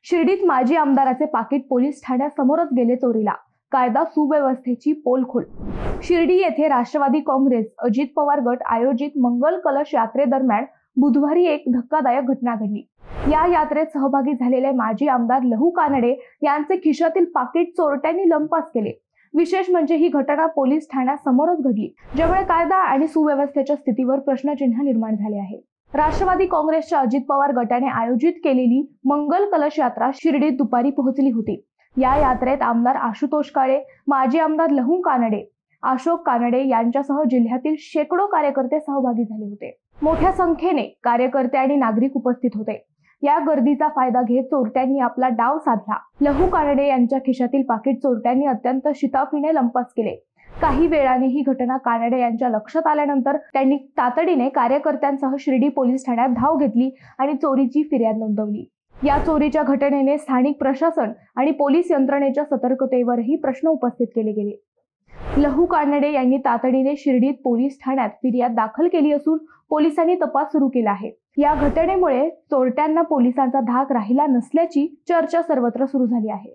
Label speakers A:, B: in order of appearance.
A: शिर्डीत माजी आमदाराचे पाकीट पोलीस ठाण्यासमोरच गेले चोरीला. कायदा सुव्यवस्थेची पोलखोल. शिर्डी येथे राष्ट्रवादी काँग्रेस अजित पवार गट आयोजित मंगल कलश यात्रेदरम्यान बुधवारी एक धक्कादायक घटना घडली. या यात्रेत सहभागी झालेले माजी आमदार लहू कानडे यांचे खिशातील पाकीट चोरट्यांनी लंपास केले. विशेष म्हणजे ही घटना पोलीस ठाण्यासमोरच घडली, ज्यामुळे कायदा आणि सुव्यवस्थेच्या स्थितीवर प्रश्नचिन्ह निर्माण झाले आहे. राष्ट्रवादी काँग्रेसच्या अजित पवार गटाने आयोजित केलेली मंगल कलश यात्रा शिर्डीत दुपारी पोहोचली होती. या यात्रेत आमदार आशुतोष काळे, माजी आमदार लहू कानडे, अशोक कानडे यांच्यासह जिल्ह्यातील शेकडो कार्यकर्ते सहभागी झाले होते. मोठ्या संख्येने कार्यकर्ते आणि नागरिक उपस्थित होते. या गर्दीचा फायदा घेत चोरट्यांनी आपला डाव साधला. लहू कानडे यांच्या खिशातील पाकीट चोरट्यांनी अत्यंत शिताफीने लंपास केले. काही वेळाने ही घटना कानडे यांच्या लक्षात आल्यानंतर त्यांनी तातडीने कार्यकर्त्यांसह शिर्डी पोलीस ठाण्यात धाव घेतली आणि चोरीची फिर्याद नोंदवली. या चोरीच्या घटनेने स्थानिक प्रशासन आणि पोलीस यंत्रणेच्या सतर्कतेवरही प्रश्न उपस्थित केले गेले. लहू कानडे यांनी तातडीने शिर्डीत पोलीस ठाण्यात फिर्याद दाखल केली असून पोलिसांनी तपास सुरू केला आहे. या घटनेमुळे चोरट्यांना पोलिसांचा धाक राहिला नसल्याची चर्चा सर्वत्र सुरू झाली आहे.